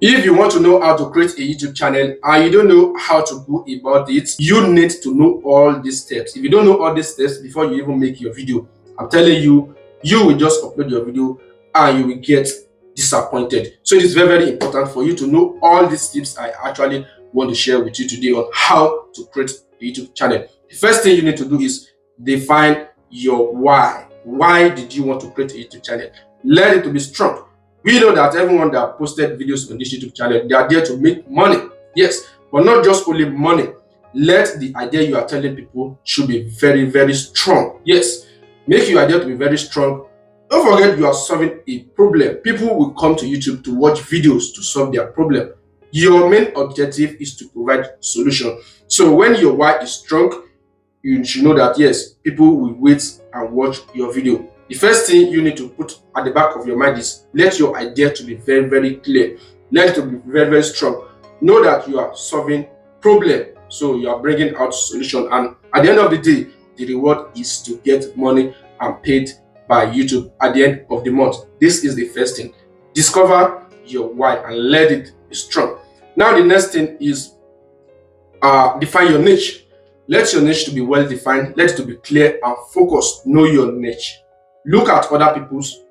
If you want to know how to create a YouTube channel and you don't know how to go about it, you need to know all these steps. If you don't know all these steps before you even make your video, I'm telling you, you will just upload your video and you will get disappointed. So it is very, very important for you to know all these tips I actually want to share with you today on how to create a YouTube channel. The first thing you need to do is define your why. Why did you want to create a YouTube channel? Let it to be strong. We know that everyone that posted videos on this YouTube channel, they are there to make money. Yes, but not just only money. Let the idea you are telling people should be very, very strong. Yes, make your idea to be very strong. Don't forget you are solving a problem. People will come to YouTube to watch videos to solve their problem. Your main objective is to provide solution. So when your why is strong, you should know that yes, people will wait and watch your video. The first thing you need to put at the back of your mind is let your idea to be very, very clear. Let it to be very, very strong. Know that you are solving problem, so you are bringing out solution. And at the end of the day, the reward is to get money and paid by YouTube at the end of the month. This is the first thing. Discover your why and let it be strong. Now the next thing is define your niche. Let your niche to be well defined. Let it to be clear and focused. Know your niche. Look at other people's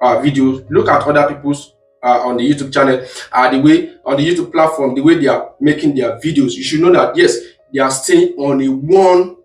videos. Look at other people's on the YouTube channel, the way on the YouTube platform, the way they are making their videos. You should know that yes, they are staying on a one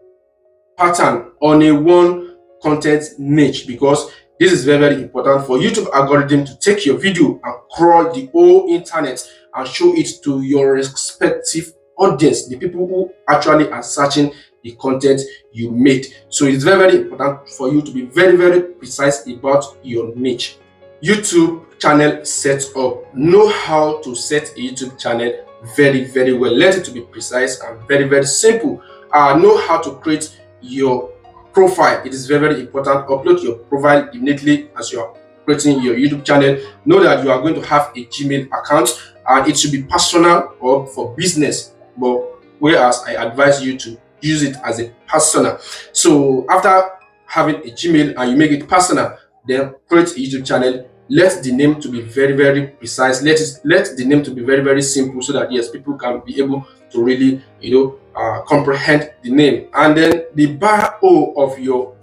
pattern, on a one content niche, because this is very, very important for YouTube algorithm to take your video and crawl the whole internet and show it to your respective audience, the people who actually are searching the content you made. So it's very, very important for you to be very, very precise about your niche. YouTube channel setup. Know how to set a YouTube channel very, very well. Let it to be precise and very, very simple. Know how to create your profile. It is very, very important. Upload your profile immediately as you are creating your YouTube channel. Know that you are going to have a Gmail account and it should be personal or for business. But whereas I advise you to use it as a personal. So after having a Gmail and you make it personal, then create a YouTube channel. Let the name to be very, very precise. Let the name to be very, very simple, so that yes, people can be able to really comprehend the name. And then the bio of your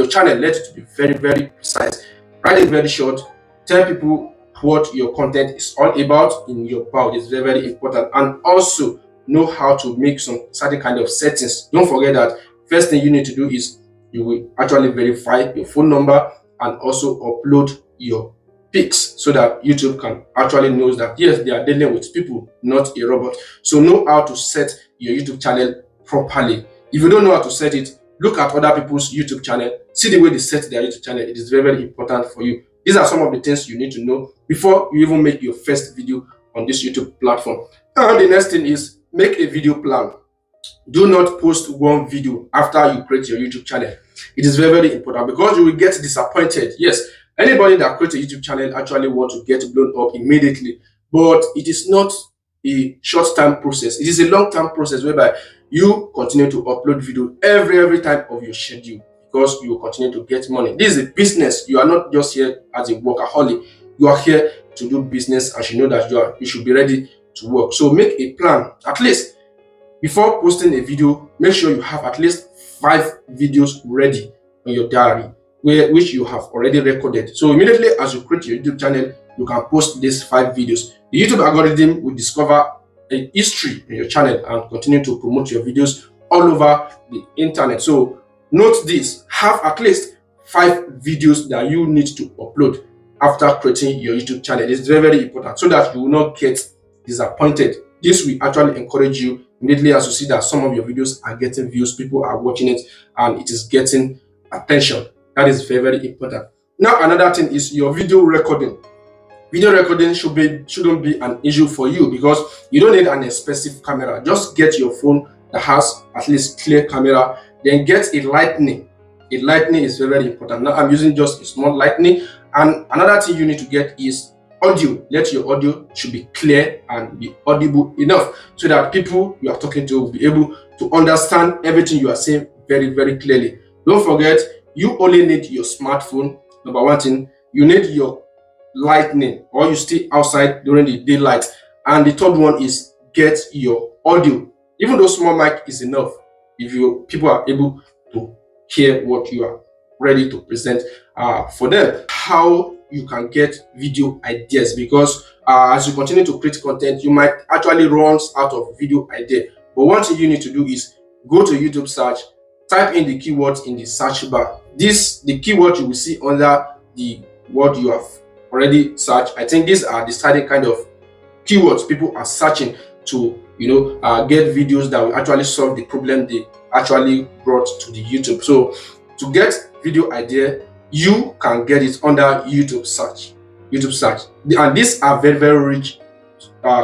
channel, let it to be very, very precise. Write it very short. Tell people what your content is all about in your bio. It's very, very important. And also know how to make some certain kind of settings. Don't forget that first thing you need to do is you will actually verify your phone number and also upload your pics, so that YouTube can actually knows that yes, they are dealing with people, not a robot. So know how to set your YouTube channel properly. If you don't know how to set it, look at other people's YouTube channel, see the way they set their YouTube channel. It is very, very important for you. These are some of the things you need to know before you even make your first video on this YouTube platform. And the next thing is make a video plan. Do not post one video after you create your YouTube channel. It is very, very important, because you will get disappointed. Yes, anybody that creates a YouTube channel actually want to get blown up immediately, but it is not a short-term process. It is a long-term process whereby you continue to upload video every time of your schedule, because you will continue to get money. This is a business. You are not just here as a workaholic. You are here to do business, and you know that you should be ready to work. So make a plan. At least before posting a video, make sure you have at least 5 videos ready on your diary, which you have already recorded. So immediately as you create your YouTube channel, you can post these 5 videos. The YouTube algorithm will discover a history in your channel and continue to promote your videos all over the internet. So note this: have at least 5 videos that you need to upload after creating your YouTube channel. It's very, very important, so that you will not get disappointed. This will actually encourage you immediately as you see that some of your videos are getting views, people are watching it, and it is getting attention. That is very, very important. Now another thing is your video recording. Video recording shouldn't be an issue for you, because you don't need an expensive camera. Just get your phone that has at least clear camera, then get a lightning. A lightning is very, very important. Now I'm using just a small lightning. And another thing you need to get is audio. Let your audio should be clear and be audible enough, so that people you are talking to will be able to understand everything you are saying very, very clearly. Don't forget, you only need your smartphone. Number one thing, you need your lightning, or you stay outside during the daylight. And the third one is get your audio. Even though small mic is enough, if you people are able to hear what you are ready to present for them. How you can get video ideas, because as you continue to create content, you might actually run out of video idea. But one thing you need to do is go to YouTube search, type in the keywords in the search bar. The keyword you will see under the word you have already searched. I think these are the starting kind of keywords people are searching to get videos that will actually solve the problem they actually brought to the YouTube. So to get video idea, you can get it under YouTube search. And these are very, very rich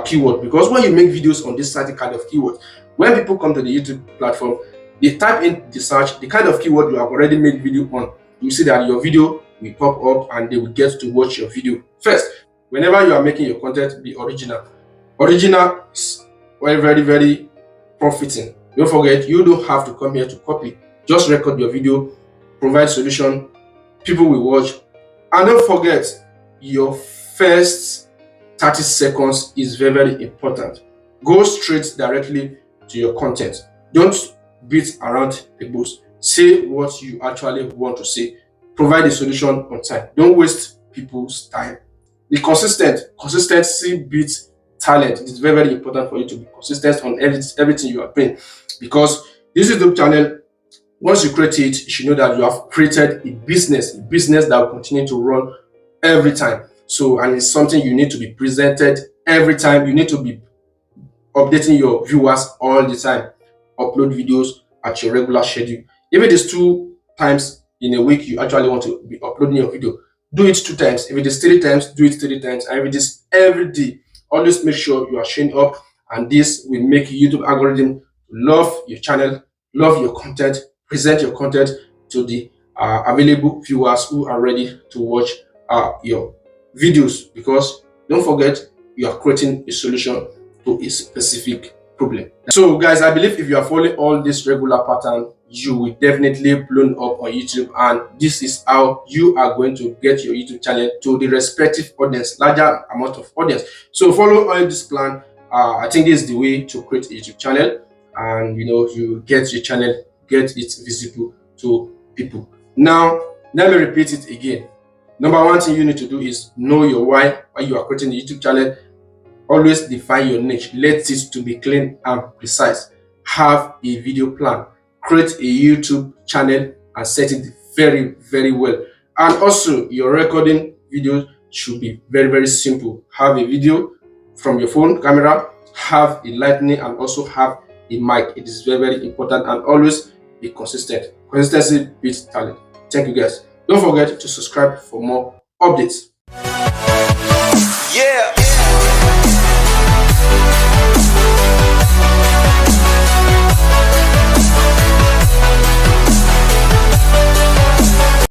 keyword, because when you make videos on this certain kind of keyword, when people come to the YouTube platform, they type in the search the kind of keyword you have already made video on. You see that your video will pop up and they will get to watch your video first. Whenever you are making your content, be original. Original is very, very, very profiting. Don't forget, you don't have to come here to copy. Just record your video, provide solution, people will watch. And don't forget, your first 30 seconds is very, very important. Go straight directly to your content. Don't beat around the bush. Say what you actually want to say. Provide a solution on time. Don't waste people's time. Be consistent. Consistency beats talent. It is very, very important for you to be consistent on everything you are doing, because this YouTube channel, once you create it, you should know that you have created a business that will continue to run every time. So, and it's something you need to be presented every time. You need to be updating your viewers all the time. Upload videos at your regular schedule. If it is 2 times in a week you actually want to be uploading your video, do it 2 times. If it is 3 times, do it 3 times. And if it is every day, always make sure you are showing up, and this will make YouTube algorithm love your channel, love your content, present your content to the available viewers who are ready to watch your videos, because don't forget, you are creating a solution to a specific problem. So guys, I believe if you are following all this regular pattern, you will definitely blown up on YouTube, and this is how you are going to get your YouTube channel to the respective audience, larger amount of audience. So follow all this plan. I think this is the way to create a YouTube channel, and you get your channel, get it visible to people. Now let me repeat it again. Number one thing you need to do is know your why you are creating the YouTube channel. Always define your niche. Let it to be clean and precise. Have a video plan. Create a YouTube channel and set it very, very well. And also, your recording videos should be very, very simple. Have a video from your phone camera, have a lightning, and also have a mic. It is very, very important, and always be consistent. Consistency beats talent. Thank you guys. Don't forget to subscribe for more updates. Yeah.